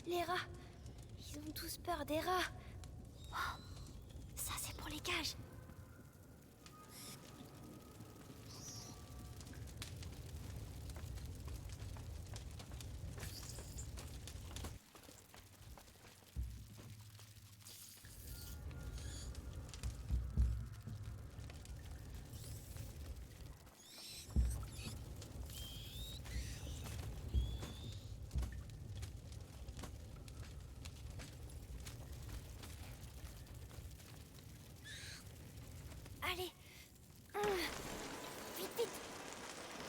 Les rats. Ils ont tous peur des rats. Oh, ça c'est pour les cages. Allez. Vite, vite.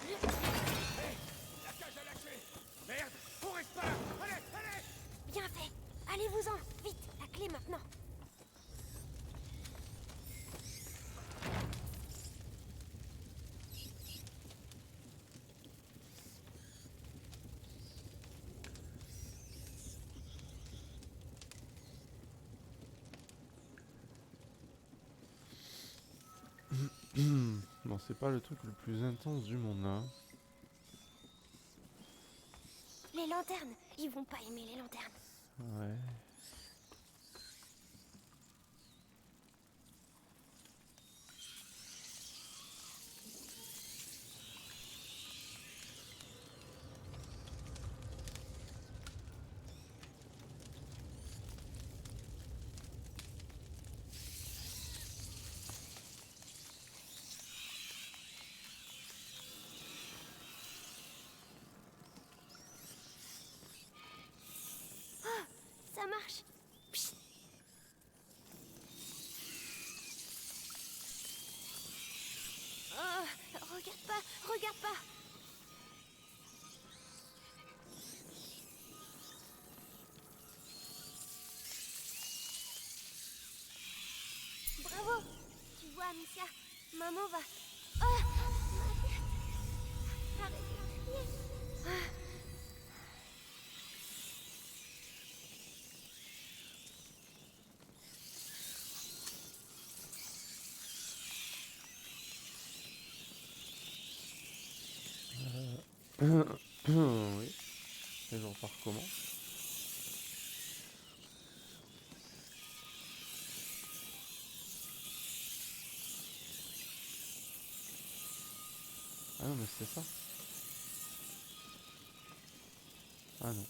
Hé, la cage a lâché. Merde, on reste pas là. Allez, allez. Bien fait. Allez-vous-en. Vite, la clé maintenant. Bon, c'est pas le truc le plus intense du monde là. Les lanternes. Ils vont pas aimer les lanternes. Ouais. Ça marche. Psst. Oh, regarde pas, regarde pas. Bravo. Tu vois, Amicia, maman va... Oh, ma tête. Arrête de crier. Ah. Oui. Et je repars comment? Ah non, mais c'est ça. Ah non.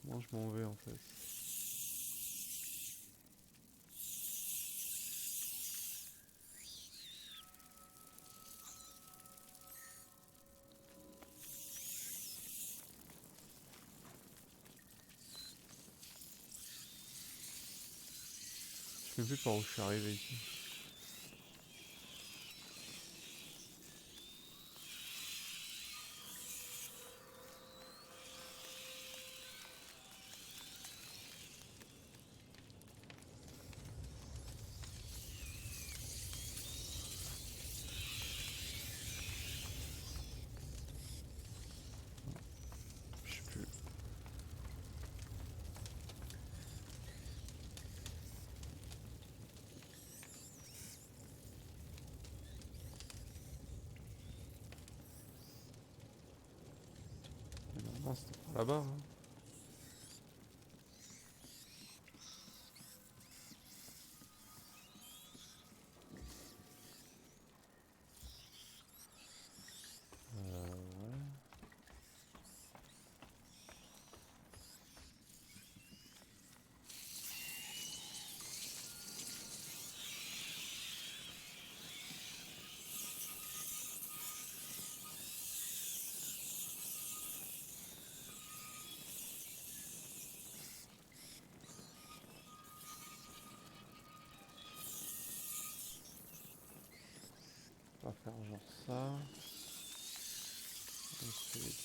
Comment je m'en vais en fait? Je sais plus par où je suis arrivé ici. Je sais plus. Mais normalement c'était par là-bas. Hein. Ouais. On va faire genre ça. Ensuite.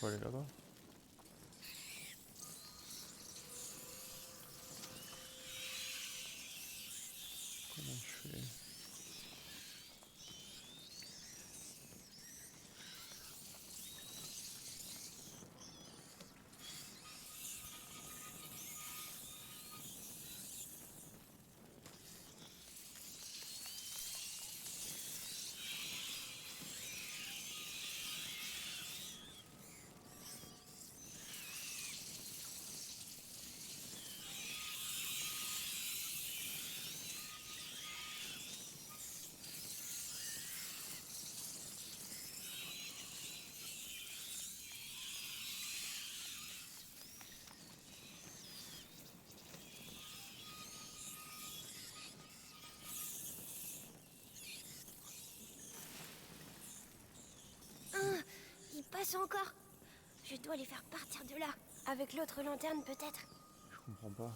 faut aller là-bas. Comment je fais? Il passe encore. Je dois les faire partir de là. Avec l'autre lanterne, peut-être. Je comprends pas.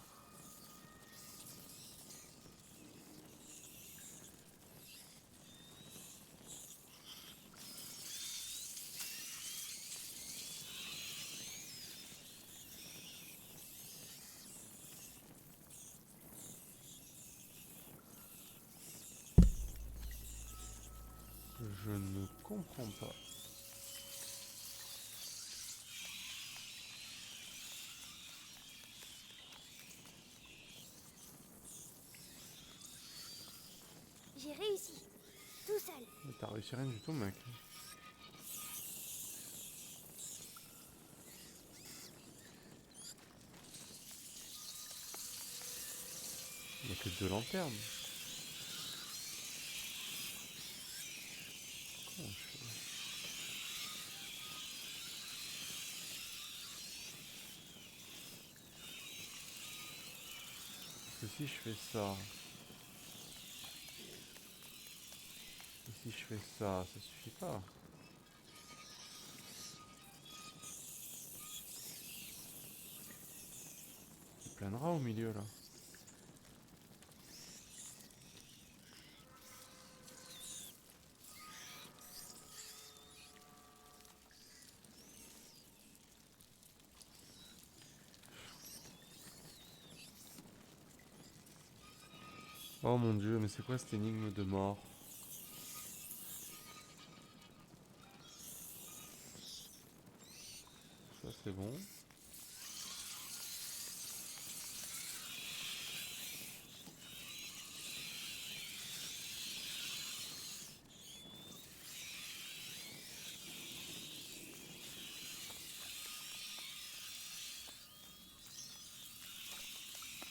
Je ne comprends pas. J'ai réussi. Tout seul. Mais t'as réussi rien du tout, mec. Il n'y a que 2 lanternes. Comment je fais? Parce que si je fais ça... Et si je fais ça, ça suffit pas. Il y a plein de rats au milieu, là. Oh mon dieu, mais c'est quoi cette énigme de mort? Ça c'est bon.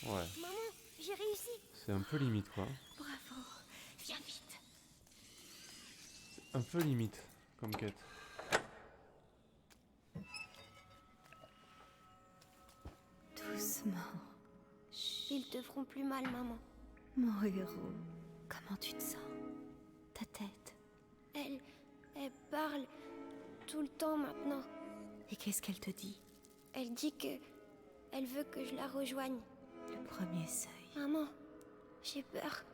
Ouais, Maman, j'ai réussi. c'est un peu limite quoi. Bravo. Viens vite. Un peu limite comme quête. Doucement. Ils te feront plus mal, maman. Mon héros, comment tu te sens? Ta tête. Elle parle tout le temps maintenant. Et qu'est-ce qu'elle te dit? Elle dit que... Elle veut que je la rejoigne. Le premier seuil. Maman, j'ai peur.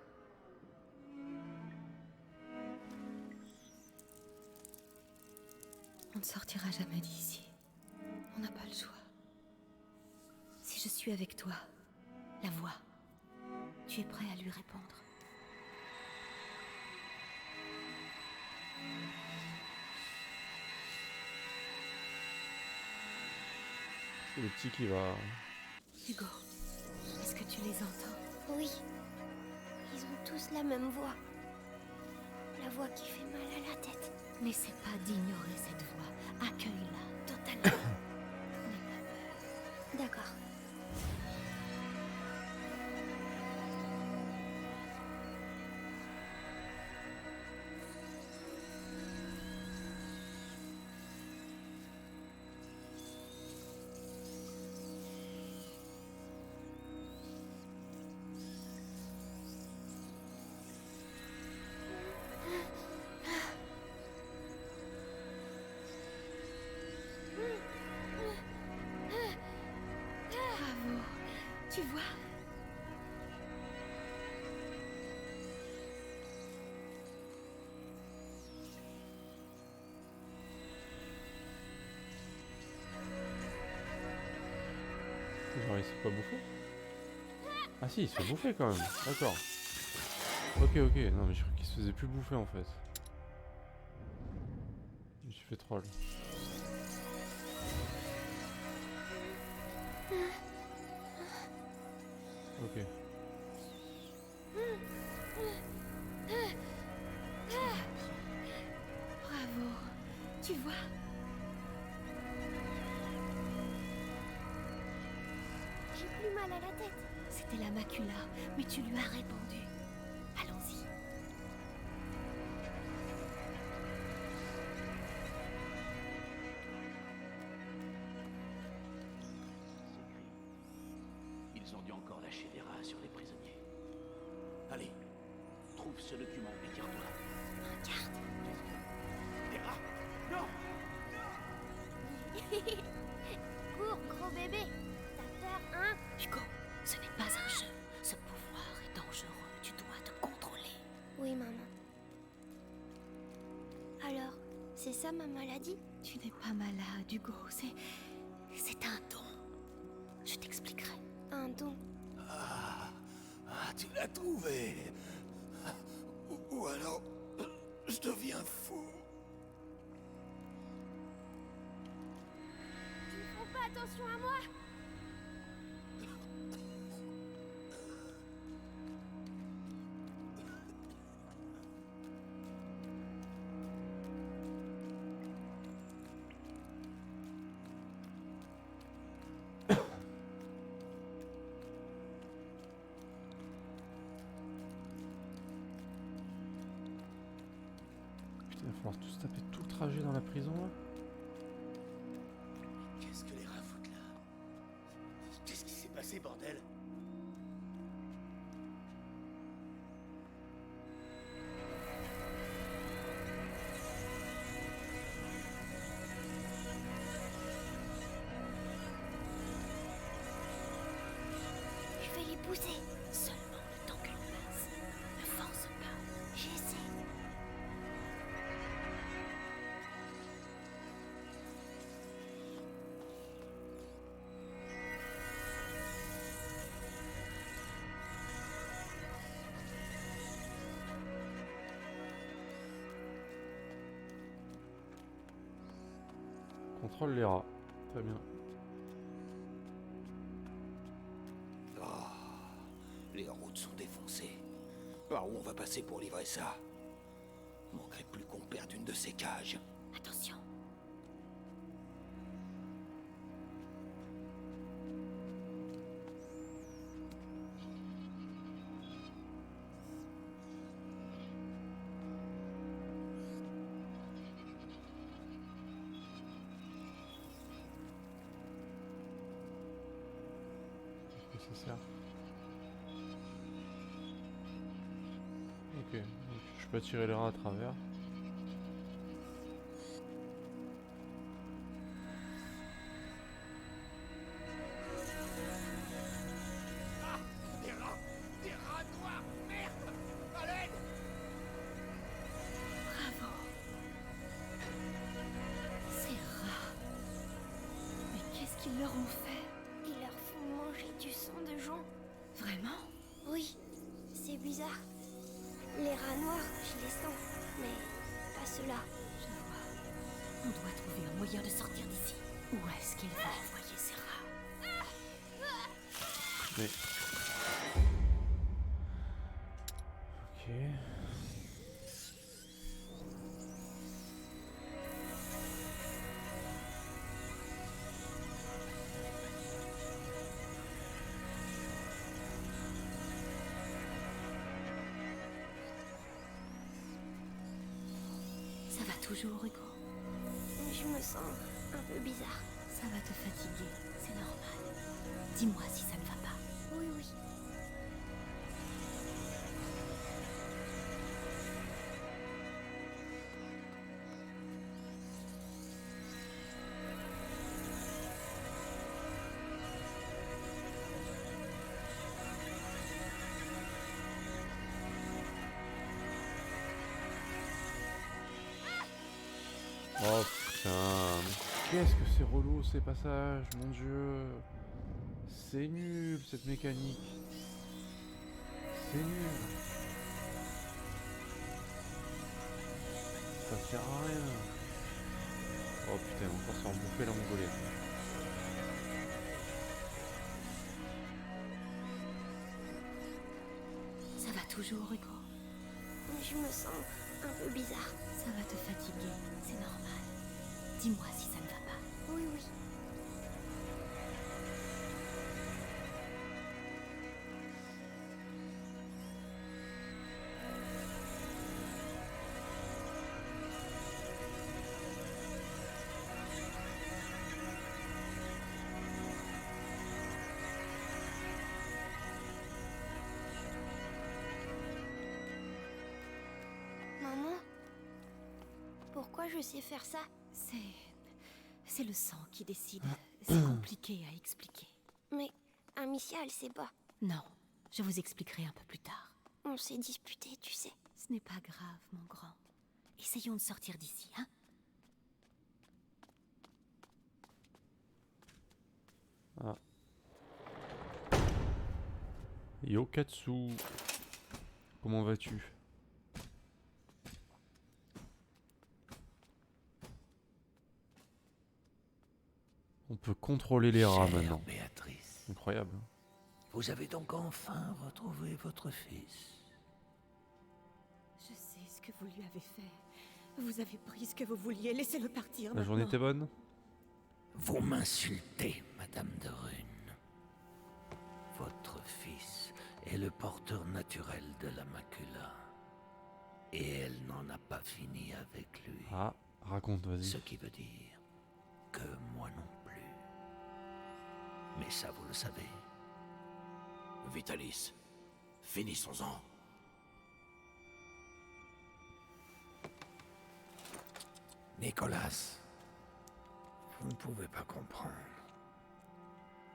On ne sortira jamais d'ici. On n'a pas le choix. Si je suis avec toi, la voix, tu es prêt à lui répondre? C'est le petit qui va... Hugo, est-ce que tu les entends? Oui. Ils ont tous la même voix. La voix qui fait mal à la tête. N'essaie pas d'ignorer cette voix. Accueille-la. Totalement. N'aie pas peur. D'accord. Bravo. Tu vois? Alors il s'est pas bouffé? Ah si, il se fait bouffer quand même. D'accord. Ok, ok. Non mais je crois qu'il se faisait plus bouffer en fait. Je me suis fait troll. Ok. Bravo. Tu vois? J'ai plus mal à la tête. C'était la macula, mais tu lui as répondu. Allons-y. Ils ont dû encore lâcher des rats sur les prisonniers. Allez, trouve ce document et tire-toi. Regarde. Des rats. Non. Cours, gros bébé. T'as peur, hein? Hugo, ce n'est pas un jeu. Ce pouvoir est dangereux. Tu dois te contrôler. Oui, maman. Alors, c'est ça ma maladie? Tu n'es pas malade, Hugo. C'est un don. Je t'expliquerai. Un don. Ah, tu l'as trouvé. Ou alors, je deviens fou. Ils font pas attention à moi. Putain, il va falloir tous taper tout le trajet dans la prison là. Qu'est-ce que les rats foutent là? Qu'est-ce qui s'est passé, bordel? Je vais les pousser. Seulement le temps qu'elle passe. Ne force pas. J'essaie. Contrôle les rats. Très bien. Les routes sont défoncées. Par où on va passer pour livrer ça? Manquerait plus qu'on perde une de ces cages. Attention. Qu'est-ce que ça sert? Ok, donc je peux tirer les rats à travers. Des rats. Des rats noirs. Merde. À l'aide. Bravo. Ces rats. Mais qu'est-ce qu'ils leur ont fait? Ils leur font manger du sang de gens. Vraiment? Oui, c'est bizarre. Les rats noirs, je les sens, mais pas ceux-là. Je vois. On doit trouver un moyen de sortir d'ici. Où est-ce qu'ils vont envoyer ces rats? Mais... Ok... Ça va toujours, Hugo? Je me sens un peu bizarre. Ça va te fatiguer, c'est normal. Dis-moi si ça ne va pas. Oui, oui. Oh putain, mais qu'est-ce que c'est relou ces passages, mon dieu. C'est nul cette mécanique. C'est nul. Ça sert à rien. Oh putain, on va se faire bouffer la mongolette. Ça va toujours, Hugo? Je me sens un peu bizarre. Ça va te fatiguer, c'est normal. Dis-moi si ça ne va pas. Oui, oui. Maman, pourquoi je sais faire ça? C'est le sang qui décide. C'est compliqué à expliquer. Mais Amicia, elle sait pas. Non, je vous expliquerai un peu plus tard. On s'est disputés, tu sais. Ce n'est pas grave, mon grand. Essayons de sortir d'ici, hein? Ah. Yokatsu. Comment vas-tu? On peut contrôler les rats Chère maintenant. Béatrice, Incroyable. vous avez donc enfin retrouvé votre fils. Je sais ce que vous lui avez fait. Vous avez pris ce que vous vouliez. Laissez-le partir La journée était bonne? Vous m'insultez, Madame de Rune. Votre fils est le porteur naturel de la macula. Et elle n'en a pas fini avec lui. Ah, raconte, Ce vas-y. qui veut dire que moi non plus. Mais ça, vous le savez. Vitalis, finissons-en. Nicolas, vous ne pouvez pas comprendre.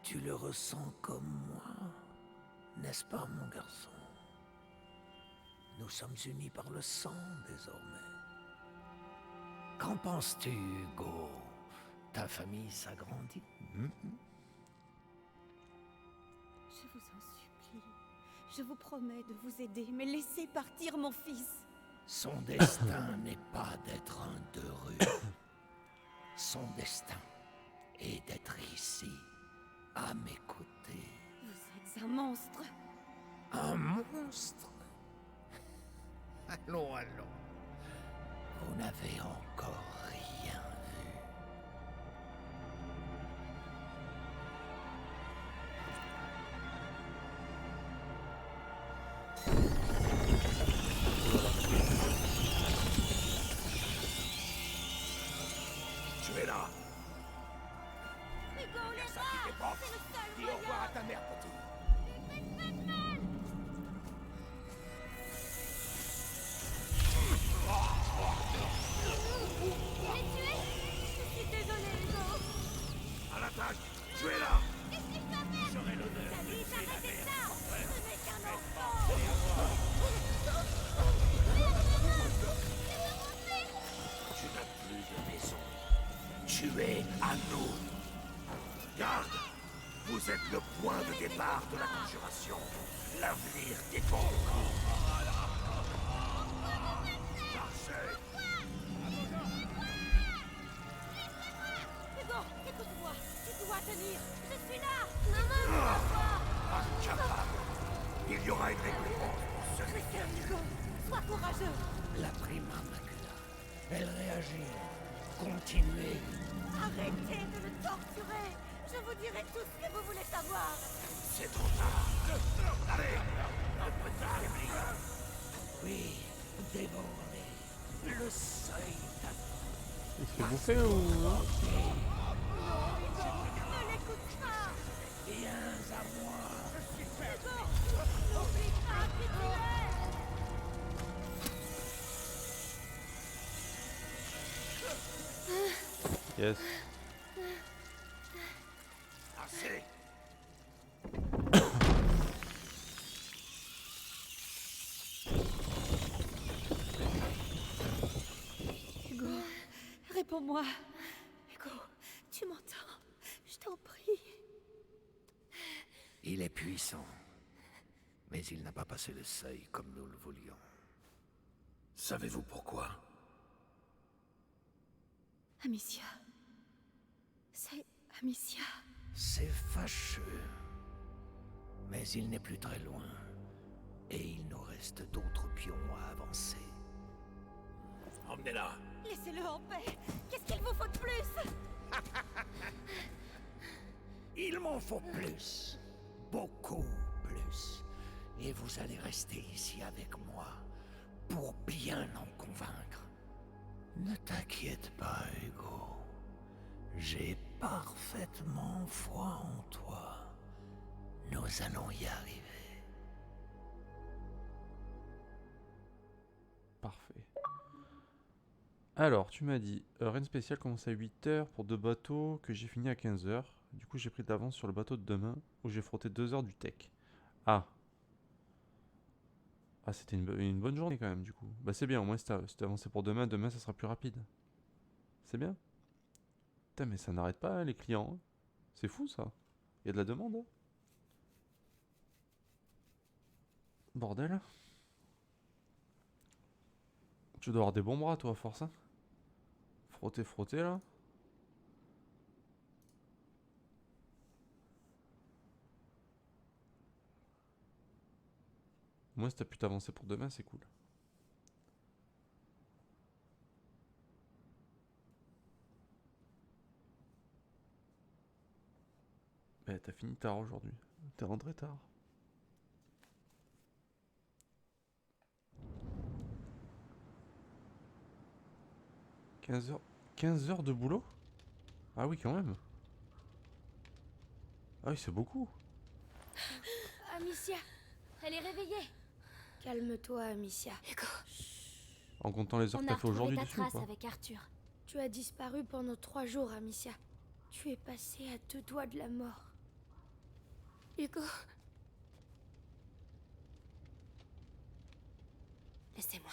Tu le ressens comme moi, n'est-ce pas, mon garçon? Nous sommes unis par le sang, désormais. Qu'en penses-tu, Hugo? Ta famille s'agrandit. Je vous en supplie. Je vous promets de vous aider, mais laissez partir mon fils. Son destin n'est pas d'être un de rue. Son destin est d'être ici, à mes côtés. Vous êtes un monstre. Un monstre? Allons, allons. Vous n'avez encore rien vu. Tu es là. Hugo, les Ça rats, qui t'époque. c'est le seul Dis au revoir moyen. à ta mère, petit. Je l'ai tué. Je suis désolée, Hugo. À l'attaque. Tu es là. Qu'est-ce qu'il t'a fait? J'aurai l'honneur de David, tuer la arrêtez mère. ça. Ce n'est qu'un enfant. Tu n'as plus de maison. Tu es à nous. Garde, vous êtes le point de départ de la conjuration. L'avenir dépend encore. Marchez. Hugo, écoute-moi. Tu dois tenir. Je suis là. Maman, Incapable. Il y aura une récompense pour ce Christian, Hugo, sois courageux. La prima macula. Elle réagit. Continuez. arrêtez de le torturer. Je vous dirai tout ce que vous voulez savoir. C'est trop tard. Allez, un petit faiblir. Oui, dévorez. Le seuil d'attente. Il se fait bouffer ou non? Ne l'écoute pas. Viens à moi. Hugo, n'oublie pas qui tu es. Yes. Assez. Hugo, réponds-moi. Hugo, tu m'entends? Je t'en prie. Il est puissant, mais il n'a pas passé le seuil comme nous le voulions. Savez-vous pourquoi? Amicia. C'est Amicia. C'est fâcheux. Mais il n'est plus très loin. Et il nous reste d'autres pions à avancer. Emmenez-la. Laissez-le en paix. Qu'est-ce qu'il vous faut de plus? Il m'en faut plus. Beaucoup plus. Et vous allez rester ici avec moi pour bien en convaincre. Ne t'inquiète pas, Hugo. J'ai parfaitement foi en toi. Nous allons y arriver. Parfait. Alors, tu m'as dit, rien de spécial commence à 8h pour 2 bateaux que j'ai fini à 15h. Du coup, j'ai pris de l'avance sur le bateau de demain où j'ai frotté 2 heures du tech. Ah. Ah, c'était une bonne journée quand même, du coup. Bah, c'est bien, au moins, si t'as avancé pour demain, demain, ça sera plus rapide. C'est bien. Putain, mais ça n'arrête pas, hein, les clients. Hein. C'est fou, ça. Il y a de la demande. Hein. Bordel. Tu dois avoir des bons bras, toi, à force. Hein. Frotter, frotter, là. Au moins, si t'as pu t'avancer pour demain, c'est cool. Bah, t'as fini tard aujourd'hui. T'es rentré tard. « 15 heures de boulot? Ah oui, quand même. Ah oui, c'est beaucoup. Amicia, elle est réveillée. Calme-toi, Amicia. En comptant les heures On que a t'as fait retrouvé aujourd'hui ta dessus ou trace pas? avec Arthur. Tu as disparu pendant 3 jours, Amicia. Tu es passée à 2 doigts de la mort. Hugo. Laissez-moi.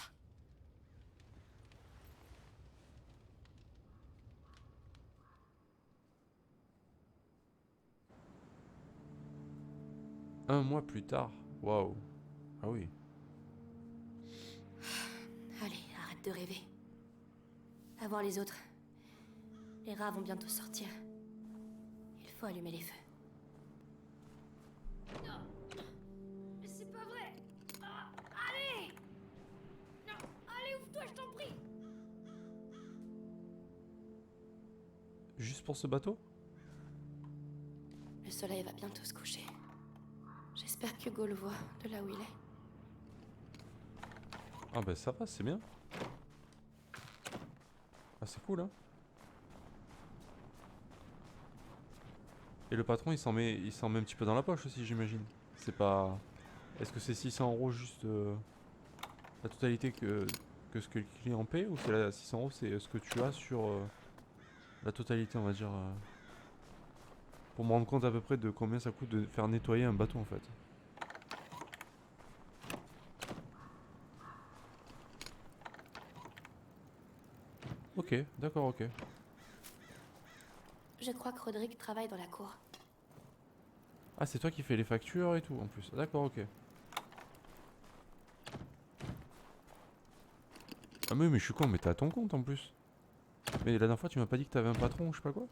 Un mois plus tard. Waouh. Ah oui. Allez, arrête de rêver. Va voir les autres. Les rats vont bientôt sortir. Il faut allumer les feux. Non. Mais c'est pas vrai. Ah, allez. Non, allez, ouvre-toi, je t'en prie. Juste pour ce bateau? Le soleil va bientôt se coucher. J'espère qu'Hugo le voit de là où il est. Ah bah ça va, c'est bien. Ah c'est cool hein. Et le patron il s'en met un petit peu dans la poche aussi j'imagine. C'est pas... Est-ce que c'est 600 € juste la totalité que ce que le client paie ou c'est la 600 € c'est ce que tu as sur la totalité on va dire pour me rendre compte à peu près de combien ça coûte de faire nettoyer un bateau en fait. Ok, d'accord, ok. Je crois que Roderick travaille dans la cour. Ah, c'est toi qui fais les factures et tout en plus. D'accord, ok. Ah mais je suis con, mais t'es à ton compte en plus. Mais la dernière fois tu m'as pas dit que t'avais un patron ou je sais pas quoi.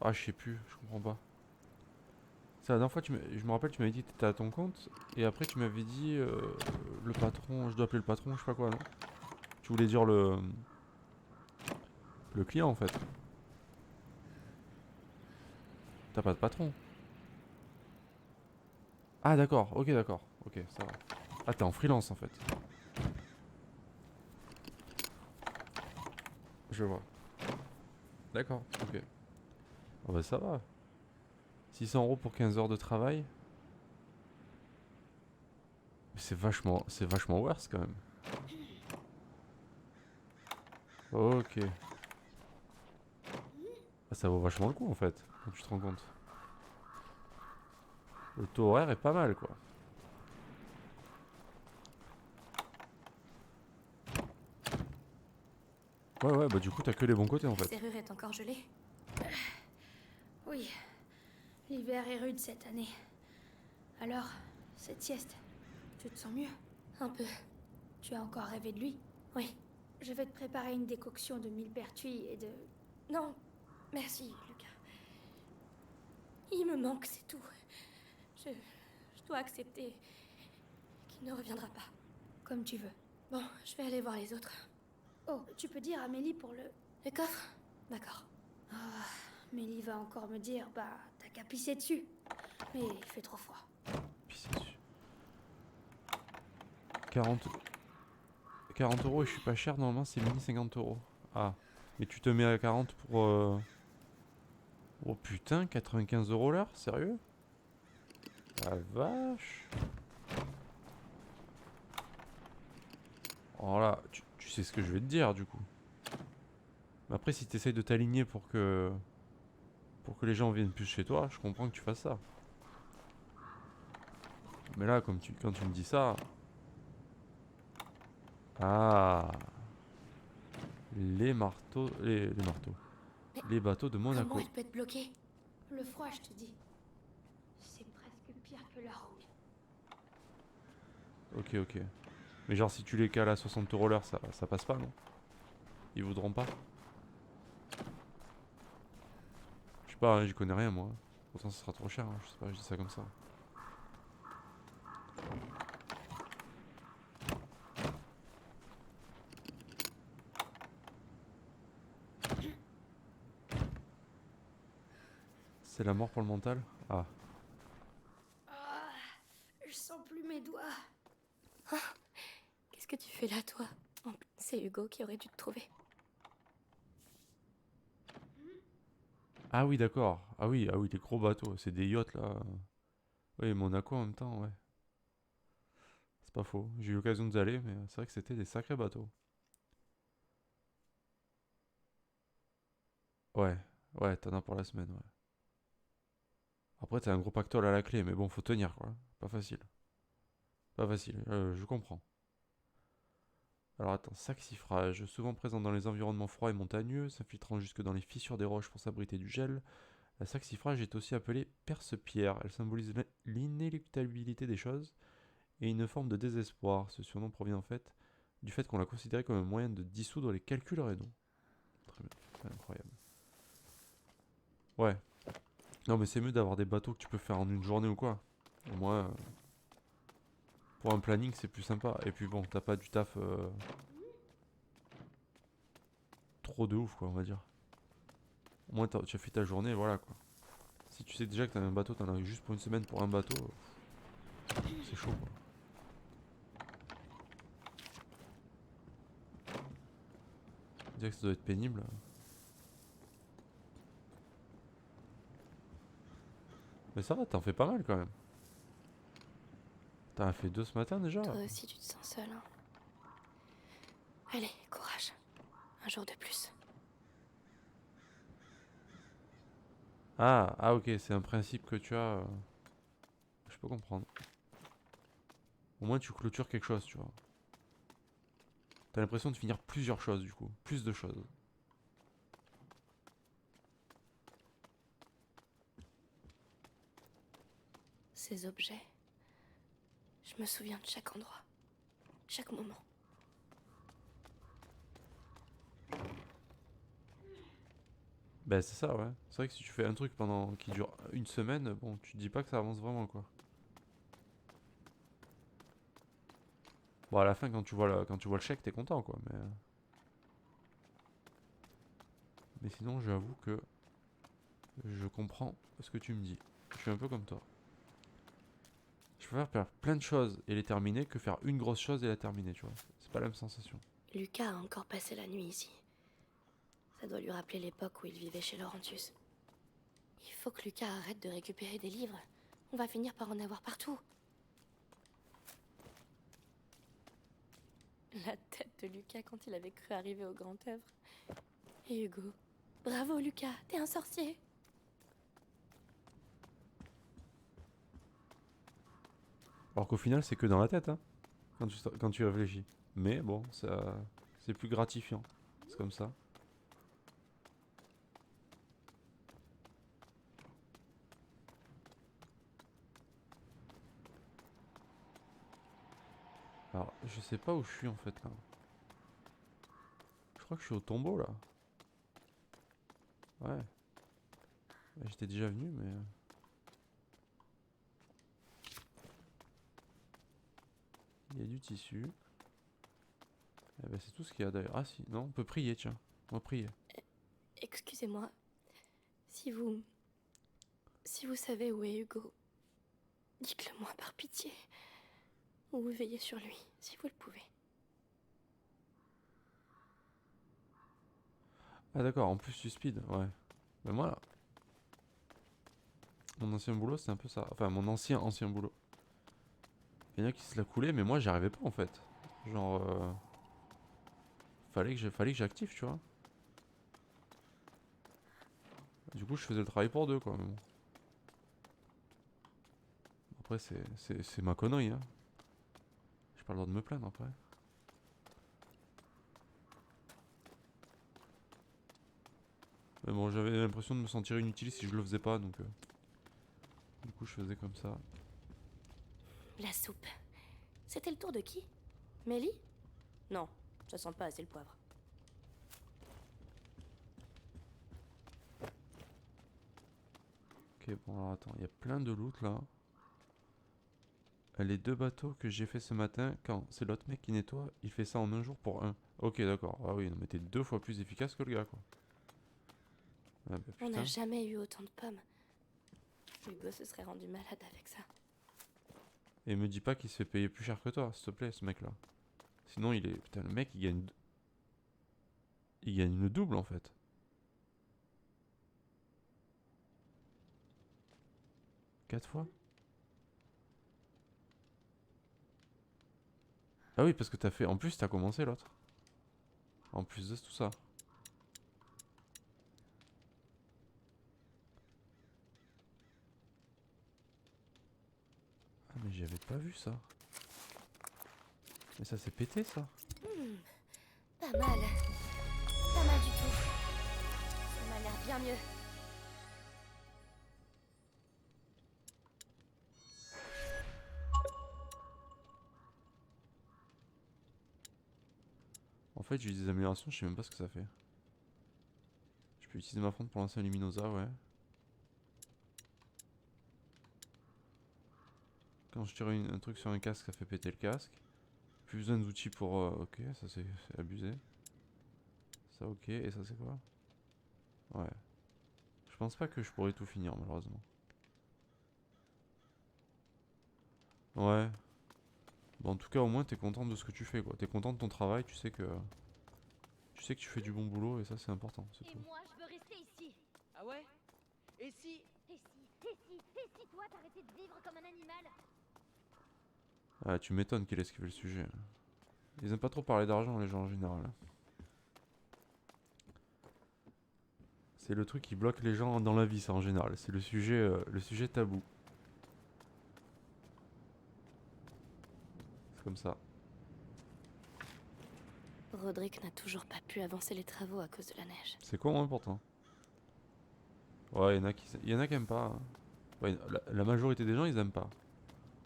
Ah je sais plus, je comprends pas. C'est la dernière fois, je me rappelle tu m'avais dit que t'étais à ton compte. Et après tu m'avais dit le patron, je dois appeler le patron, je sais pas quoi non. Tu voulais dire le client en fait. T'as pas de patron. Ah d'accord, ok d'accord. Ok, ça va. Ah t'es en freelance en fait. Je vois. D'accord, ok. Oh bah ça va. 600 € pour 15 heures de travail. C'est vachement worse quand même. Ok. Ah, ça vaut vachement le coup en fait, quand tu te rends compte. Le taux horaire est pas mal quoi. Ouais, bah du coup t'as que les bons côtés en La fait. serrure est encore gelée. Oui. L'hiver est rude cette année. Alors, cette sieste, tu te sens mieux? Un peu. Tu as encore rêvé de lui? Oui. Je vais te préparer une décoction de millepertuis et de... Non, merci, Lucas. Il me manque, c'est tout. Je dois accepter qu'il ne reviendra pas. Comme tu veux. Bon, je vais aller voir les autres. Oh, tu peux dire à Mélie pour le... Le coffre? D'accord. Ah, Mélie va encore me dire, bah, t'as qu'à pisser dessus. Mais il fait trop froid. Pisser dessus. 40 € et je suis pas cher, normalement c'est mini 50 €. Ah, mais tu te mets à 40 pour... Oh putain, 95 € l'heure, sérieux? La vache. Alors là, tu sais ce que je vais te dire du coup. Mais après, si tu essayes de t'aligner pour que les gens viennent plus chez toi, je comprends que tu fasses ça. Mais là, quand tu me dis ça... Ah, les marteaux... Les marteaux. Les bateaux de Monaco. Comment elle peut être bloquée? Le froid, je te dis. C'est presque pire que la rouille. Ok, ok. Mais genre, si tu les cales à 60 € l'heure, ça passe pas, non? Ils voudront pas? Je sais pas, hein, j'y connais rien, moi. Pourtant, ça sera trop cher, hein, je sais pas, je dis ça comme ça. C'est la mort pour le mental? Ah. Ah, je sens plus mes doigts. Qu'est-ce que tu fais là, toi? C'est Hugo qui aurait dû te trouver. Ah oui, d'accord. Ah oui, les gros bateaux. C'est des yachts, là. Oui, Monaco en même temps, ouais. C'est pas faux. J'ai eu l'occasion d'y aller, mais c'est vrai que c'était des sacrés bateaux. Ouais, ouais, t'en as pour la semaine, ouais. Après, t'as un gros pactole à la clé, mais bon, faut tenir, quoi. Pas facile. Pas facile, je comprends. Alors attends, saxifrage, souvent présent dans les environnements froids et montagneux, s'infiltrant jusque dans les fissures des roches pour s'abriter du gel, la saxifrage est aussi appelée perce-pierre. Elle symbolise l'inéluctabilité des choses et une forme de désespoir. Ce surnom provient en fait du fait qu'on l'a considérée comme un moyen de dissoudre les calculs rénaux. Très bien, c'est incroyable. Ouais. Non mais c'est mieux d'avoir des bateaux que tu peux faire en une journée ou quoi. Au moins, pour un planning c'est plus sympa. Et puis bon, t'as pas du taf trop de ouf quoi, on va dire. Au moins tu as fait ta journée, voilà quoi. Si tu sais déjà que t'as un bateau, t'en as juste pour une semaine pour un bateau, c'est chaud quoi. Déjà que ça doit être pénible. Mais ça va, t'en fais pas mal quand même. T'en as fait 2 ce matin déjà. Toi aussi, tu te sens seul, hein. Allez, courage. Un jour de plus. Ah ok, c'est un principe que tu as. Je peux comprendre. Au moins tu clôtures quelque chose, tu vois. T'as l'impression de finir plusieurs choses du coup. Plus de choses. Ces objets, je me souviens de chaque endroit, chaque moment. Bah c'est ça ouais. C'est vrai que si tu fais un truc pendant qui dure une semaine, bon tu te dis pas que ça avance vraiment quoi. Bon à la fin quand tu vois le chèque t'es content quoi mais sinon j'avoue que je comprends ce que tu me dis. Je suis un peu comme toi. Je préfère faire plein de choses et les terminer que faire une grosse chose et la terminer, tu vois. C'est pas la même sensation. Lucas a encore passé la nuit ici. Ça doit lui rappeler l'époque où il vivait chez Laurentius. Il faut que Lucas arrête de récupérer des livres. On va finir par en avoir partout. La tête de Lucas quand il avait cru arriver au grand œuvre. Et Hugo. Bravo Lucas, t'es un sorcier. Alors qu'au final, c'est que dans la tête, hein, quand tu réfléchis. Mais bon, ça, c'est plus gratifiant. C'est comme ça. Alors, je sais pas où je suis en fait là. Je crois que je suis au tombeau là. Ouais. Ouais, j'étais déjà venu mais... Il y a du tissu. Eh ben, c'est tout ce qu'il y a d'ailleurs. Ah si, non, on peut prier, tiens. On va prier. Excusez-moi. Si vous... Si vous savez où est Hugo, dites-le moi par pitié. Ou veillez sur lui, si vous le pouvez. Ah d'accord, en plus tu speed, ouais. Ben moi là, mon ancien boulot c'était un peu ça. Enfin mon ancien boulot. Il y en a qui se l'a coulé mais moi j'y arrivais pas en fait. Genre fallait que j'active tu vois. Du coup je faisais le travail pour deux quoi mais bon. Après c'est ma connerie hein. J'ai pas le droit de me plaindre après. Mais bon j'avais l'impression de me sentir inutile si je le faisais pas donc du coup je faisais comme ça. La soupe. C'était le tour de qui? Mélie? Non, ça sent pas assez le poivre. Ok bon alors attends, il y a plein de loot là. Les 2 bateaux que j'ai fait ce matin, quand c'est l'autre mec qui nettoie, il fait ça en un jour pour un. Ok d'accord, ah oui, non mais t'es 2 fois plus efficace que le gars quoi. Ah bah On putain. n'a jamais eu autant de pommes. Hugo se serait rendu malade avec ça. Et me dis pas qu'il se fait payer plus cher que toi, s'il te plaît, ce mec là. Sinon il est... Putain le mec il gagne... Il gagne le double en fait. Quatre fois. Ah oui parce que t'as fait... En plus t'as commencé l'autre. En plus de tout ça. Ah mais j'avais pas vu ça. Mais ça s'est pété ça. Pas mal. Pas mal du tout. Ça m'a l'air bien mieux. En fait j'ai eu des améliorations, je sais même pas ce que ça fait. Je peux utiliser ma fronde pour lancer un luminosa, ouais. Quand je tire un truc sur un casque, ça fait péter le casque. Plus besoin d'outils pour... ok, ça c'est abusé. Ça ok, et ça c'est quoi? Ouais. Je pense pas que je pourrais tout finir malheureusement. Ouais. Bon en tout cas au moins t'es content de ce que tu fais quoi. T'es content de ton travail, tu sais que... Tu sais que tu fais du bon boulot et ça c'est important, c'est Et tout. moi, je veux rester ici. Ah ouais? Et si... Et si toi t'arrêtais de vivre comme un animal? Ah tu m'étonnes qu'il ait esquivé le sujet. Ils aiment pas trop parler d'argent les gens en général. C'est le truc qui bloque les gens dans la vie ça en général. C'est le sujet tabou. C'est comme ça. Roderick n'a toujours pas pu avancer les travaux à cause de la neige. C'est con hein, pourtant. Ouais, y en a qui aiment pas. Hein. Ouais, la majorité des gens ils aiment pas.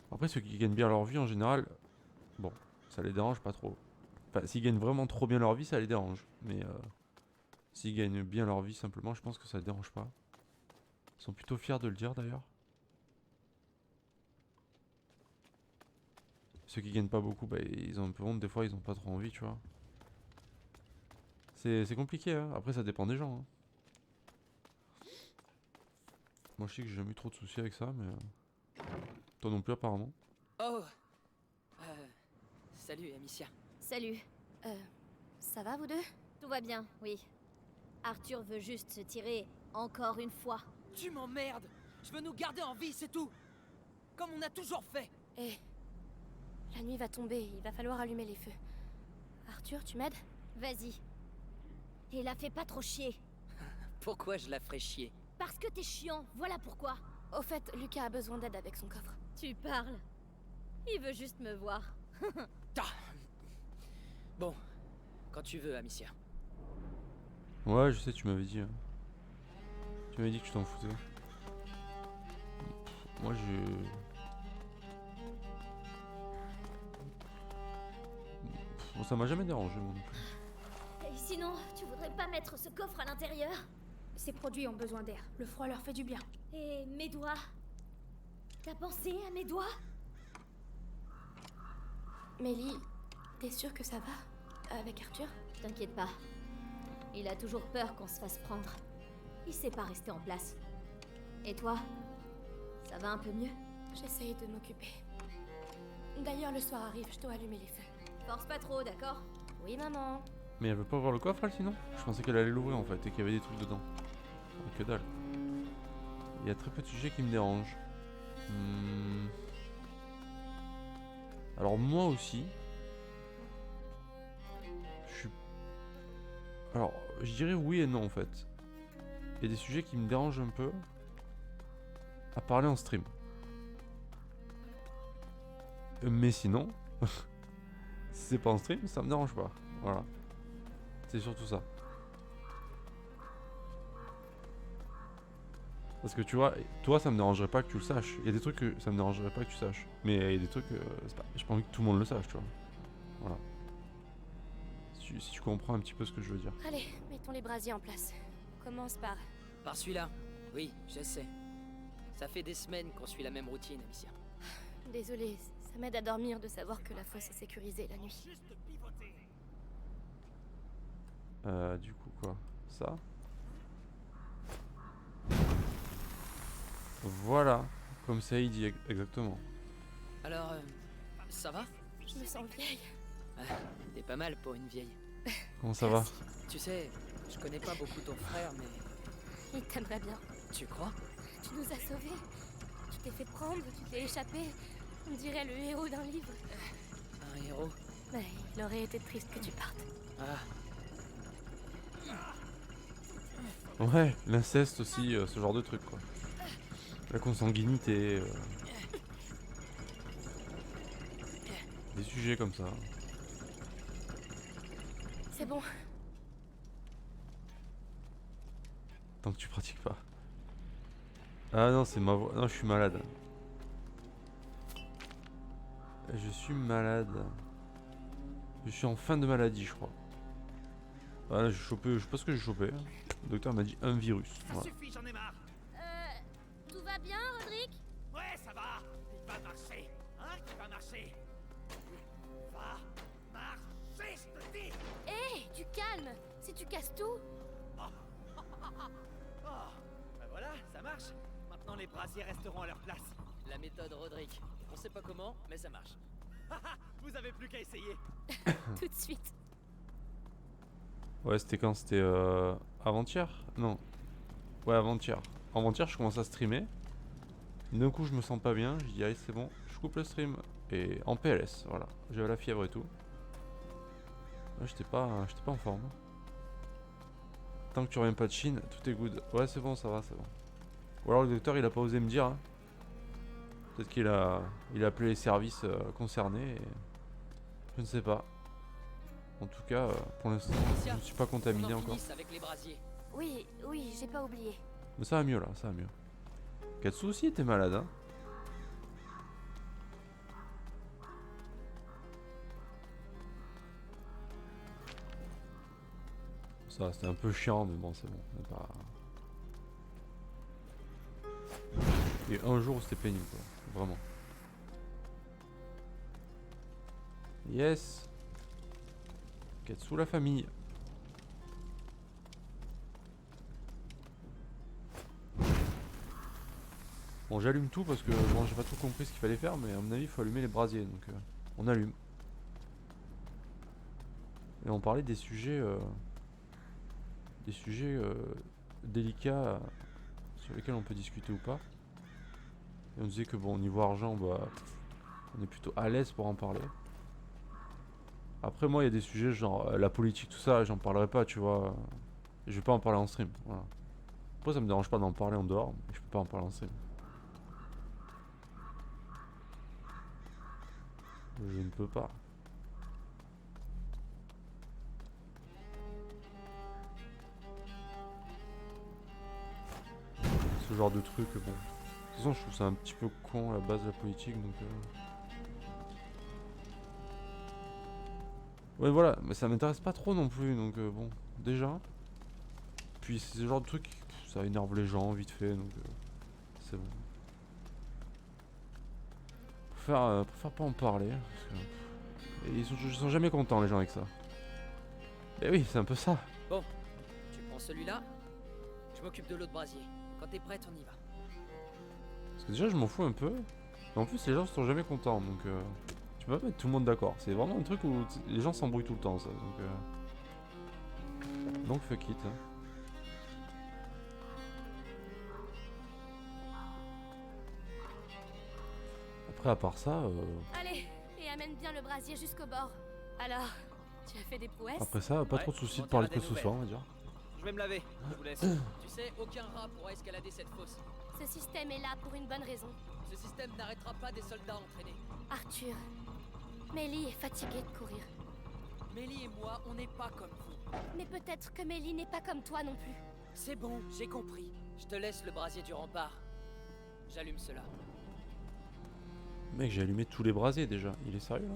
Après ceux qui gagnent bien leur vie en général, bon, ça les dérange pas trop. Enfin, s'ils gagnent vraiment trop bien leur vie, ça les dérange. Mais s'ils gagnent bien leur vie simplement, je pense que ça les dérange pas. Ils sont plutôt fiers de le dire d'ailleurs. Ceux qui gagnent pas beaucoup, bah, ils ont un peu honte, des fois ils ont pas trop envie, tu vois. C'est compliqué, hein. Après ça dépend des gens. Hein. Moi je sais que j'ai jamais eu trop de soucis avec ça, mais... Toi non plus apparemment. Oh Salut Amicia. Salut. Ça va, vous deux? Tout va bien, oui. Arthur veut juste se tirer encore une fois. Tu m'emmerdes. Je veux nous garder en vie, c'est tout. Comme on a toujours fait. Eh, la nuit va tomber, il va falloir allumer les feux. Arthur, tu m'aides? Vas-y. Et la fais pas trop chier. Pourquoi je la ferais chier? Parce que t'es chiant, voilà pourquoi. Au fait, Lucas a besoin d'aide avec son coffre. Tu parles. Il veut juste me voir. Ah. Bon, quand tu veux, Amicia. Ouais, je sais, tu m'avais dit. Hein. Tu m'avais dit que tu t'en foutais. Moi, Bon, ça m'a jamais dérangé, moi non plus. Et sinon, tu voudrais pas mettre ce coffre à l'intérieur? Ces produits ont besoin d'air. Le froid leur fait du bien. Et mes doigts? T'as pensé à mes doigts? Mélie, t'es sûre que ça va avec Arthur? T'inquiète pas. Il a toujours peur qu'on se fasse prendre. Il sait pas rester en place. Et toi? Ça va un peu mieux? J'essaye de m'occuper. D'ailleurs, le soir arrive, je dois allumer les feux. Force pas trop, d'accord? Oui, maman. Mais elle veut pas ouvrir le coffre, elle, sinon? Je pensais qu'elle allait l'ouvrir en fait et qu'il y avait des trucs dedans. Que dalle. Il y a très peu de sujets qui me dérangent. Alors moi aussi. Je suis... Alors, je dirais oui et non en fait. Il y a des sujets qui me dérangent un peu à parler en stream. Mais sinon, si c'est pas en stream, ça me dérange pas. Voilà. C'est surtout ça. Parce que tu vois, toi ça me dérangerait pas que tu le saches. Il y a des trucs que ça me dérangerait pas que tu saches. Mais il y a des trucs, j'ai pas envie que tout le monde le sache, tu vois. Voilà. Si tu comprends un petit peu ce que je veux dire. Allez, mettons les brasiers en place. On commence par... Par celui-là. Oui, je sais. Ça fait des semaines qu'on suit la même routine, Amicia. Désolée, ça m'aide à dormir de savoir que la fosse est sécurisée la nuit. Du coup quoi? Ça? Voilà, comme ça il dit exactement. Alors, ça va? Je me sens vieille. Ah, t'es pas mal pour une vieille. Comment ça va? Tu sais, je connais pas beaucoup ton frère, mais... Il t'aimerait bien. Tu crois? Tu nous as sauvés. Tu t'es fait prendre, tu t'es échappé. On dirait le héros d'un livre. Un héros? Mais il aurait été triste que tu partes. Ah, Ouais, l'inceste aussi, ce genre de truc quoi. La consanguinité. Des sujets comme ça. C'est bon. Tant que tu pratiques pas. Ah non, c'est ma voix. Non, je suis malade. Je suis malade. Je suis en fin de maladie, je crois. Voilà, j'ai chopé, je sais pas ce que j'ai chopé. Le docteur m'a dit un virus. Ça Voilà. suffit, j'en ai marre. Tout va bien, Roderick? Ouais, ça va. Il va marcher. Hein, qui va marcher. Il va marcher, je te dis. Hé, du calme. Si tu casses tout... Oh, ben voilà, ça marche. Maintenant, les brasiers resteront à leur place. la méthode Roderick. On sait pas comment, mais ça marche. Vous avez plus qu'à essayer. Tout de suite. Ouais, c'était quand? C'était avant-hier? Non. Ouais, avant-hier. Avant-hier, je commence à streamer. D'un coup, je me sens pas bien. Je dis, allez, c'est bon, je coupe le stream. Et en PLS, voilà. J'avais la fièvre et tout. Ouais, j'étais pas en forme. Tant que tu reviens pas de Chine, tout est good. Ouais, c'est bon, ça va, c'est bon. Ou alors le docteur, il a pas osé me dire. Hein. Peut-être qu'il a appelé les services concernés. Et... Je ne sais pas. En tout cas, pour l'instant, je ne suis pas contaminé On en encore. finisse avec les brasiers. Oui, oui, j'ai pas oublié. Mais ça va mieux là, ça va mieux. Katsu aussi était malade, hein. Ça, c'était un peu chiant, mais bon, c'est bon. C'est pas... Et un jour, c'était pénible, quoi. Vraiment. Yes. Katsu, la famille. Bon, j'allume tout parce que bon, j'ai pas trop compris ce qu'il fallait faire, mais à mon avis, il faut allumer les brasiers, donc on allume. Et on parlait des sujets délicats sur lesquels on peut discuter ou pas. Et on disait que bon, au niveau argent, bah, on est plutôt à l'aise pour en parler. Après, moi, il y a des sujets genre la politique, tout ça, j'en parlerai pas, tu vois. Je vais pas en parler en stream, voilà. Après, ça me dérange pas d'en parler en dehors, mais je peux pas en parler en stream. Je ne peux pas. Ce genre de truc, bon. De toute façon, je trouve ça un petit peu con à la base de la politique, donc... Ouais, voilà, mais ça m'intéresse pas trop non plus, donc bon, déjà. Puis c'est ce genre de truc, ça énerve les gens vite fait, donc c'est bon. Préfère pas en parler, parce que, et ils sont jamais contents les gens avec ça. Et oui, c'est un peu ça. Bon, tu prends celui-là, je m'occupe de l'autre brasier. Quand t'es prête, on y va. Parce que déjà je m'en fous un peu, mais en plus les gens sont jamais contents, donc tu peux pas mettre tout le monde d'accord. C'est vraiment un truc où les gens s'embrouillent tout le temps, ça, donc fuck it. Hein. Après à part ça, Allez, et amène bien le brasier jusqu'au bord. Alors, tu as fait des prouesses? après ça, pas Ouais, trop de soucis on de parler dira de des quoi que ce soit, on va dire. Je vais me laver, je vous laisse. Tu sais, aucun rat pourra escalader cette fosse. Ce système est là pour une bonne raison. Ce système n'arrêtera pas des soldats entraînés. Arthur, Mélie est fatiguée de courir. Mélie et moi, on n'est pas comme vous. Mais peut-être que Mélie n'est pas comme toi non plus. C'est bon, j'ai compris. Je te laisse le brasier du rempart. J'allume cela. Mec, j'ai allumé tous les brasiers déjà. Il est sérieux là?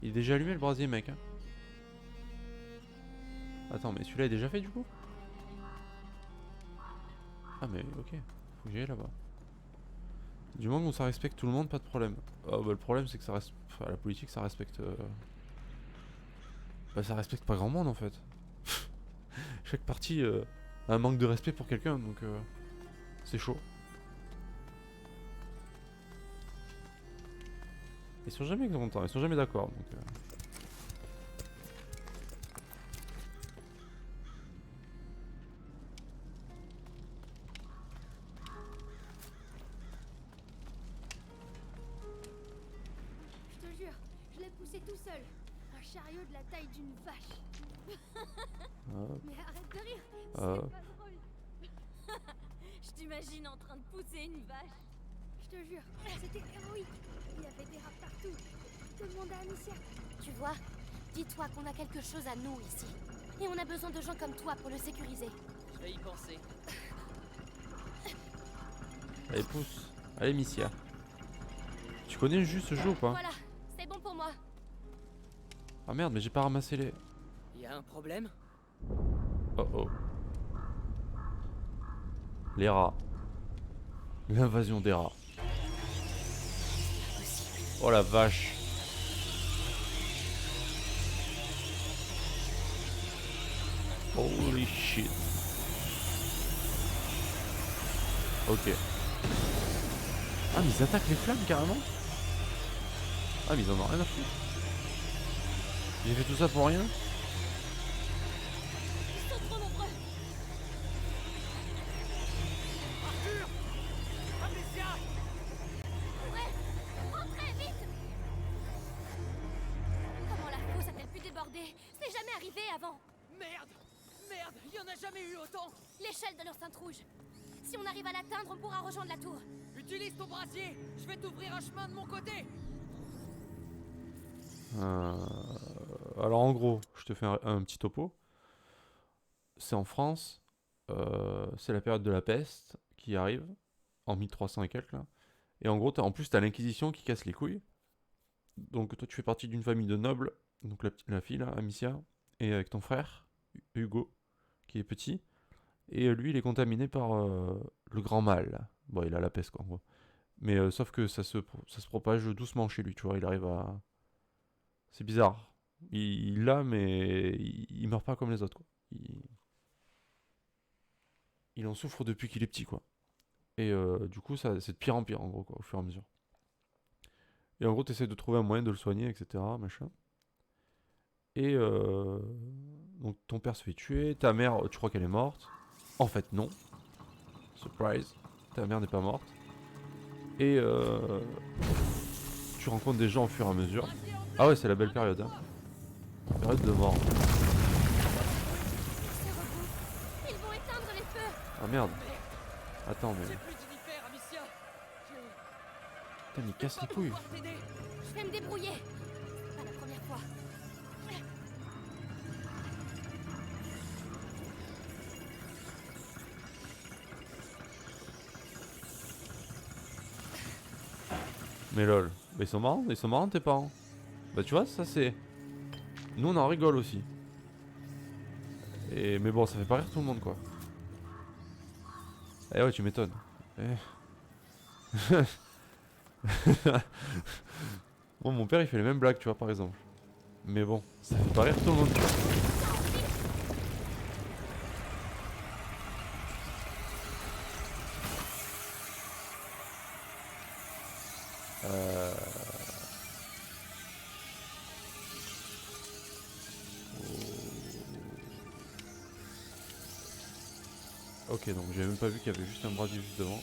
Il est déjà allumé le brasier, mec. Hein. Attends, mais celui-là est déjà fait du coup? Ah, mais ok. Faut que j'y aille là-bas. Du moment où ça respecte tout le monde, pas de problème. Ah, bah, le problème, c'est que ça reste. Enfin, la politique, ça respecte. Bah, ça respecte pas grand monde en fait. Chaque parti a un manque de respect pour quelqu'un, donc c'est chaud. Ils sont jamais contents, ils sont jamais d'accord, donc Je te jure, je l'ai poussé tout seul. Un chariot de la taille d'une vache. Mais arrête de rire, c'est Euh. pas drôle. Je t'imagine en train de pousser une vache. Je te jure, c'était héroïque. Il y avait des rats partout. Demande à Amicia. Tu vois, dis-toi qu'on a quelque chose à nous ici. Et on a besoin de gens comme toi pour le sécuriser. Je vais y penser. allez, pousse. Allez, Missia. Tu connais juste ce jeu ou pas? Voilà, c'est bon pour moi. Ah merde, mais j'ai pas ramassé les. Y a un problème? Oh oh. Les rats. L'invasion des rats. Oh la vache. Holy shit. Ok. Ah mais ils attaquent les flammes carrément? Ah mais ils en ont rien à foutre. J'ai fait tout ça pour rien? Ils sont trop nombreux. Arthur! Amicia! Ouais, rentrez vite. Comment la fosse a-t-elle pu déborder? C'est jamais arrivé avant. Merde! Merde! Y en a jamais eu autant! L'échelle de l'enceinte rouge. Si on arrive à l'atteindre, on pourra rejoindre la tour. Utilise ton brasier! Je vais t'ouvrir un chemin de mon côté! Alors en gros, je te fais un petit topo. C'est en France, c'est la période de la peste qui arrive, en 1300 et quelques là. Et en gros, en plus t'as l'Inquisition qui casse les couilles. Donc toi tu fais partie d'une famille de nobles, donc la fille là, Amicia, et avec ton frère, Hugo, qui est petit. Et lui il est contaminé par le grand mal. Bon il a la peste quoi en gros. Mais sauf que ça se propage doucement chez lui, tu vois, il arrive à... C'est bizarre. Il l'a, mais il meurt pas comme les autres, quoi. Il en souffre depuis qu'il est petit, quoi. Et du coup, ça, c'est de pire en pire, en gros, quoi, au fur et à mesure. Et en gros, t'essaies de trouver un moyen de le soigner, etc., machin. Et donc, ton père se fait tuer. Ta mère, tu crois qu'elle est morte. En fait, non. Surprise. Ta mère n'est pas morte. Et tu rencontres des gens au fur et à mesure. Ah ouais, c'est la belle période, hein. Période de mort. Ils vont éteindre les feux. Ah merde. Attends, mais... J'ai plus d'univers, Amicia! Putain, mais il casse les couilles. pouvoir t'aider! Je vais me débrouiller. C'est pas la première fois. Mais lol. Mais ils sont marrants tes parents. Bah tu vois, ça c'est... Nous on en rigole aussi. Mais bon, ça fait pas rire tout le monde quoi. Eh ouais, tu m'étonnes. Bon, mon père il fait les mêmes blagues, tu vois, par exemple. Mais bon, ça fait pas rire tout le monde, tu vois. Ok, donc j'avais même pas vu qu'il y avait juste un brasier juste devant.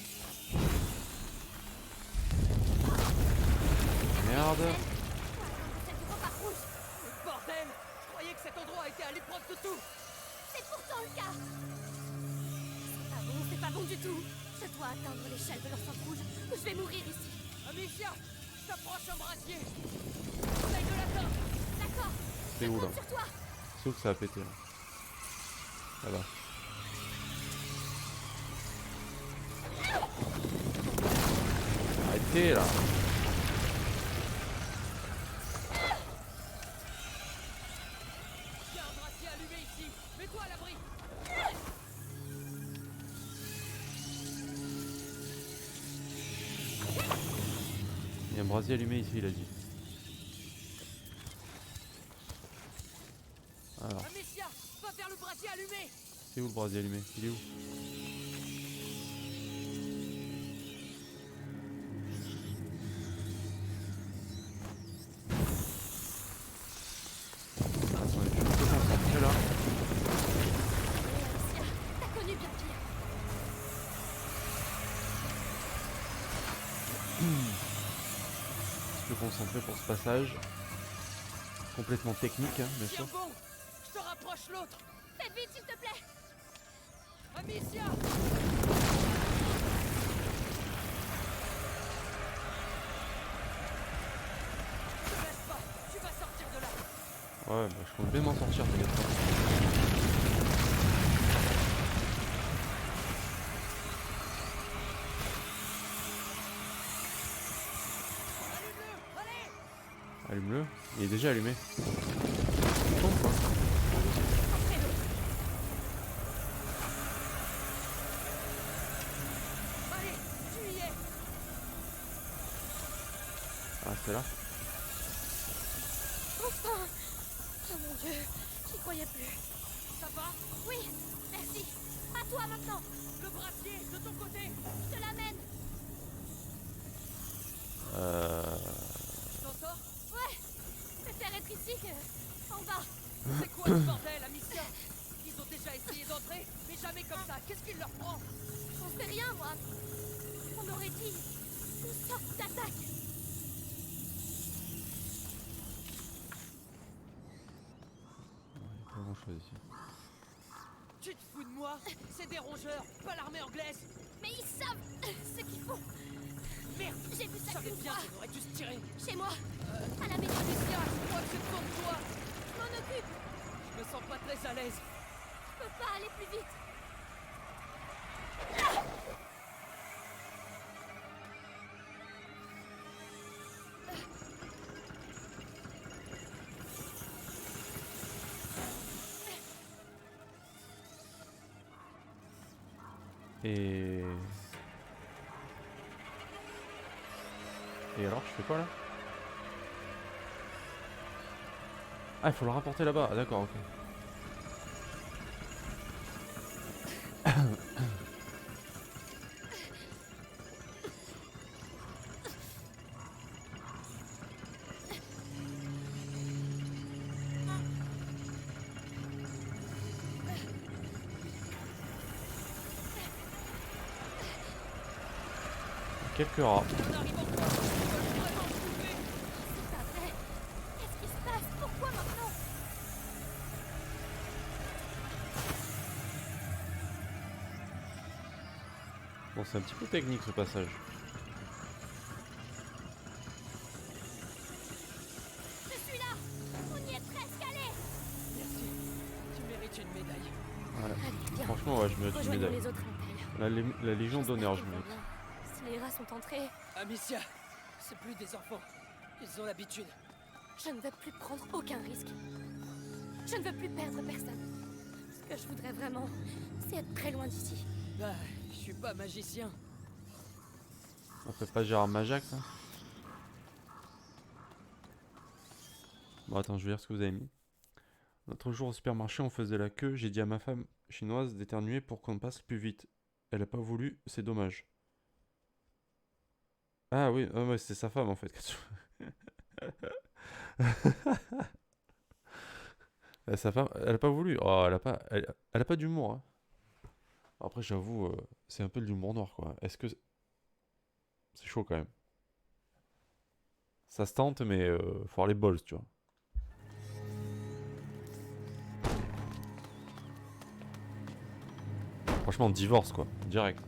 Merde. Bordel! Je croyais que cet endroit était à l'épreuve de tout! C'est pourtant le cas. C'est pas bon du tout. Je dois atteindre l'échelle de l'enceinte rouge ou je vais mourir ici. Amicia! Je t'approche un brasier! Essaye de l'atteindre! D'accord. C'est où là? Sur toi. C'est où que ça a pété là? Là-bas. Arrêtez là! Il y a un brasier allumé ici! Mets-toi à l'abri! Il y a un brasier allumé ici, il a dit. Alors, Amicia! Va vers le brasier allumé! c'est où le brasier allumé? Il est où? Attendez, je suis un peu concentré là. Alicia, t'as connu bien pire. Un petit peu concentré pour ce passage. Complètement technique, hein, bien Tiens sûr. bon! Je te rapproche l'autre! Fais vite, s'il te plaît. Amicia! Ne te laisse pas! Tu vas sortir de là! Ouais, bah, je compte bien m'en sortir, t'inquiète pas. Allume-le! Allez! Allume-le. Il est déjà allumé. Bon, quoi. Allez! Tu y es! Ah, c'est là. Enfin. Oh mon Dieu, j'y croyais plus. Ça va? Oui, merci. À toi maintenant. Le brasier! De ton côté! Je te l'amène. Tu t'en sors? Ouais. Je préfère être ici que en bas. C'est quoi ce bordel, Amicia? Ils ont déjà essayé d'entrer, mais jamais comme ça. Qu'est-ce qu'il leur prend? J'en sais rien, moi. On aurait dit une sorte d'attaque. Pas grand chose ici. Tu te fous de moi? C'est des rongeurs, pas l'armée anglaise! Mais ils savent ce qu'ils font. Merde! J'ai vu Je ça savais qu'une bien fois. qu'on aurait dû se tirer! Chez moi. À la maison. Amicia, je crois que c'est pour toi! Je m'en occupe. Je me sens pas très à l'aise! Je peux pas aller plus vite. Et alors, je fais quoi là? Ah, il faut le rapporter là-bas. Ah, d'accord, ok. Quelques rats. On arrive encore! Ils veulent vraiment me couper! C'est pas vrai. Qu'est-ce qui se passe? Pourquoi maintenant? Bon, c'est un petit peu technique ce passage. Je suis là. On y est presque allé. Merci. Tu mérites une médaille. Voilà. Allez, viens. Franchement, ouais, je mérite une Rejoignons médaille. les autres à l'intérieur. La Légion d'honneur, je J'espère mérite. qu'il va bien. Si les rats sont entrés, Amicia, c'est plus des enfants. Ils ont l'habitude. Je ne veux plus prendre aucun risque. Je ne veux plus perdre personne. Ce que je voudrais vraiment, c'est être très loin d'ici. Bah, je suis pas magicien. On fait pas Gérard Majax, hein. Bon, attends, je vais lire ce que vous avez mis. L'autre jour au supermarché, on faisait la queue. J'ai dit à ma femme chinoise d'éternuer pour qu'on passe plus vite. Elle a pas voulu, c'est dommage. Ah oui, ouais, c'est sa femme en fait. Sa femme, elle a pas voulu. Oh, elle a pas d'humour, hein. Après, j'avoue, c'est un peu de l'humour noir, quoi. Est-ce que c'est chaud quand même? Ça se tente, mais faut avoir les balls, tu vois. Franchement, divorce, quoi. Direct.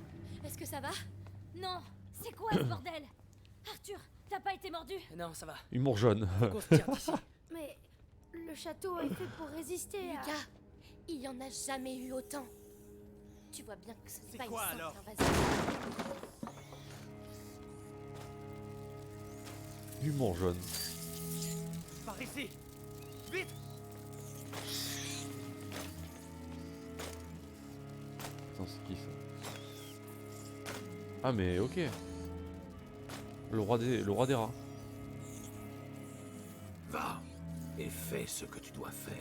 Est-ce que ça va? Non, c'est quoi ce bordel? Arthur, t'as pas été mordu? Non, ça va. Humour jaune. Qu'on se tire d'ici. Mais le château est fait pour résister à... Lucas, il y en a jamais eu autant. Tu vois bien que ce n'est C'est pas quoi, une simple alors? invasion. Humour jaune. Par ici. Vite. Attends, c'est qui ça? Ah mais ok. Le roi des rats. Va et fais ce que tu dois faire.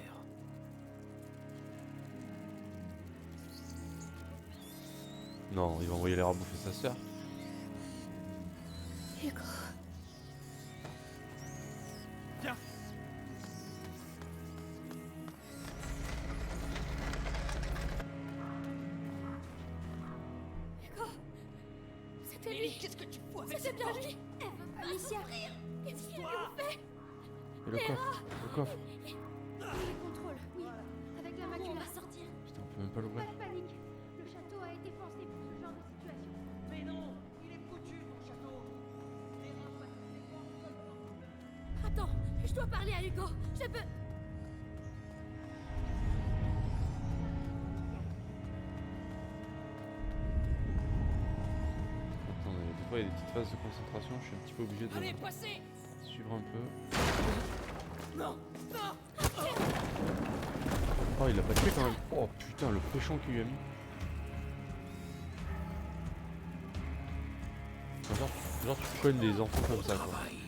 Non, il va envoyer les rats bouffer sa sœur. Hugo, Viens. Hugo, c'était lui. Qu'est-ce que tu fous avec C'était bien lui. Amicia, Qu'est-ce qu'ils lui ont fait? Et le coffre. Le coffre. les contrôles, oui. Avec la On macula. va sortir. Putain, on peut même pas Pas l'ouvrir. de panique. Le château a été pensé pour ce genre de situation. Mais non, il est foutu, mon château. Les rats passent les portes comme dans Attends, je dois parler à Hugo. Je peux... Attendez, des fois il y a des petites phases de concentration, je suis un petit peu obligé de Allez, passez. suivre un peu. Non, non. Oh, il l'a pas tué quand même. Oh putain, le péchon qu'il lui a mis. Genre tu cognes des enfants comme ça, quoi. Travail.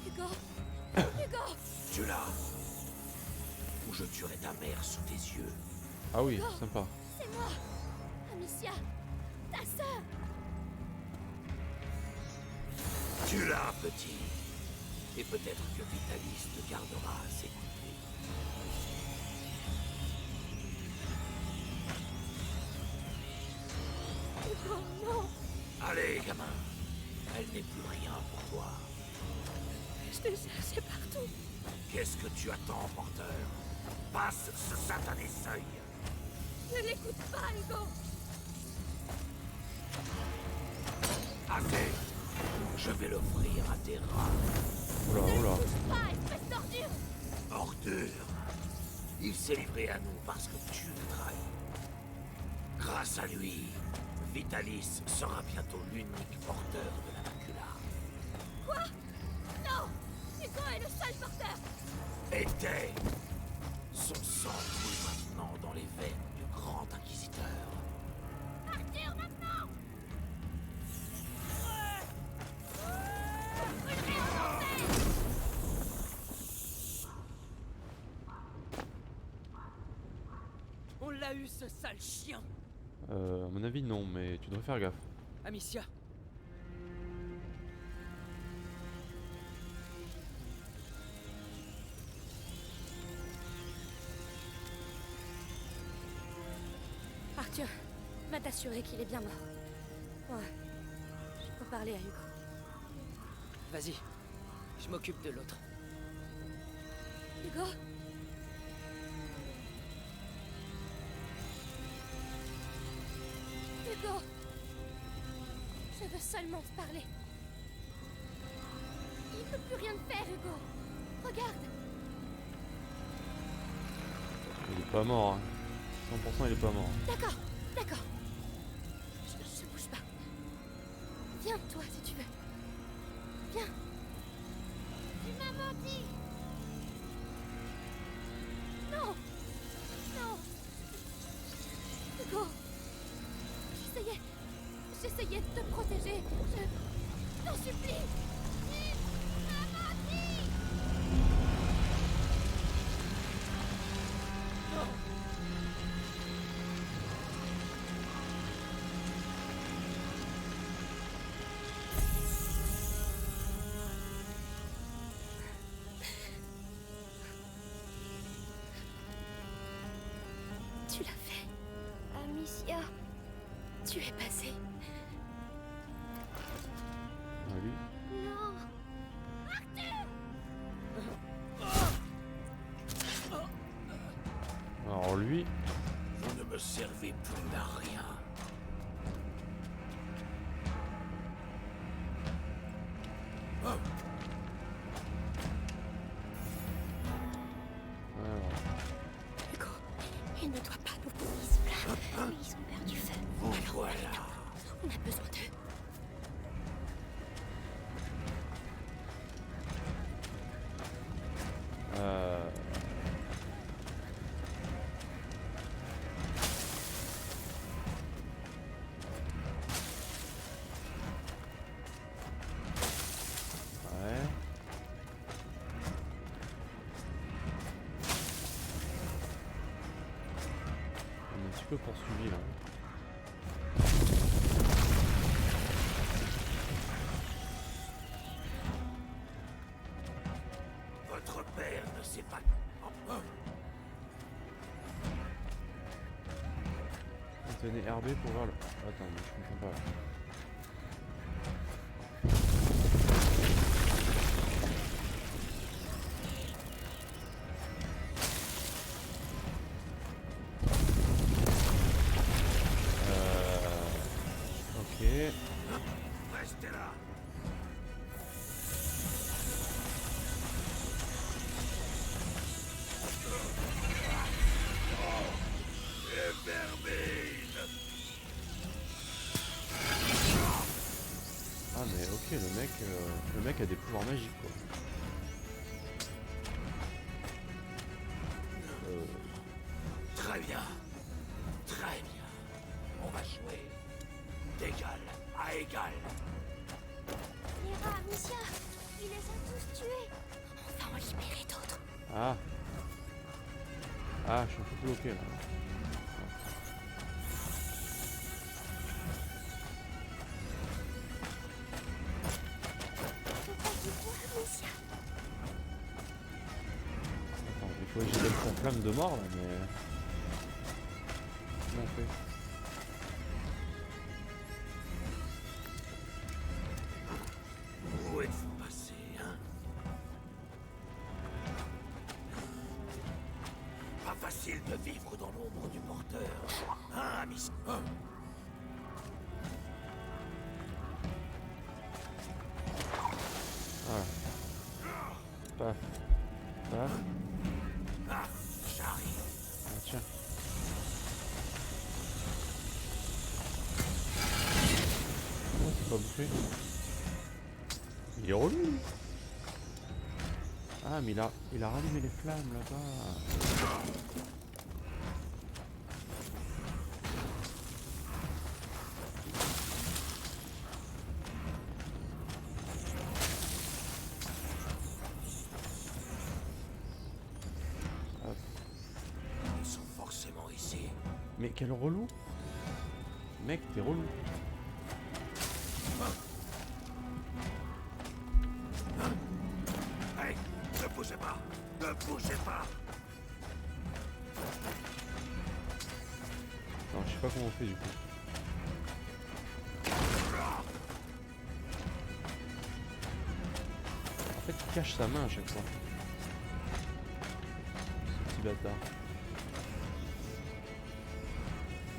Hugo, Hugo, Tu l'as. Ou je tuerai ta mère sous tes yeux. Ah oui, sympa. c'est moi. Amicia, ta sœur. Tu l'as, petit. Et peut-être que Vitalis te gardera à ses côtés. Hugo, non. Allez, gamin. Elle n'est plus rien pour toi. Je t'ai cherché partout. Qu'est-ce que tu attends, porteur? Passe ce satané seuil. Ne l'écoute pas, Hugo. Assez. Je vais l'offrir à tes rats. Oula, oula. Pas, espèce d'ordure. Ordure. Il s'est livré à nous parce que tu le trahis. Grâce à lui, Vitalis sera bientôt l'unique porteur de la macula. Quoi? Non. Hugo est le seul porteur. Était. Son sang coule maintenant dans les veines du grand inquisiteur. Arthur, maintenant. On l'a eu, ce sale chien. À mon avis non, mais tu devrais faire gaffe. Amicia. Arthur, va t'assurer qu'il est bien mort. Ouais. Je peux parler à Hugo. Vas-y. Je m'occupe de l'autre. Hugo? Hugo! Je veux seulement te parler. Il ne peut plus rien te faire, Hugo. Regarde. Il est pas mort, hein. 100% il est pas mort. D'accord, d'accord. Je bouge pas. Viens, toi, si tu veux. Viens. m'as menti. Non. Non. Hugo. J'essayais de te protéger. Je t'en supplie. Tu m'as menti. Tu l'as fait. Amicia. Tu es passé. Ah, lui. Non. Alors lui, Vous ne me servez plus à rien. Hugo, il ne doit pas nous trouver ce plat. Mais ils ont perdu feu. Vous Alors, voilà. on a besoin d'eux. ouais. On est un petit peu poursuivi là. Votre père ne sait pas. Tenez RB pour voir le... Attends, mais je comprends pas. Ok. Restez là. Ah mais ok, le mec a des pouvoirs magiques quoi. Très bien. Très bien. On va jouer d'égal à égal. Mira, Amicia, il les a tous tués. On va en libérer d'autres. Ah. Ah, je suis un peu bloqué là. Faut pas qu'il voie, Amicia. Attends, il faut que j'aille sa flamme de mort là, mais... Comment on fait? Où êtes-vous passé, hein? Pas facile de vivre dans l'ombre du porteur. Hein, Amicia? Voilà. Paf. Paf. Ah, j'arrive. Ah, tiens. Oh, c'est pas bouffé. Il est relou. Lui. Ah, mais il a rallumé les flammes là-bas. Hop. Ils sont forcément ici. Mais quel relou. Mec, t'es relou. Hey, ne bougez pas. Ne bougez pas. Non, je sais pas comment on fait du coup. En fait, il cache sa main à chaque fois. Ce petit bâtard.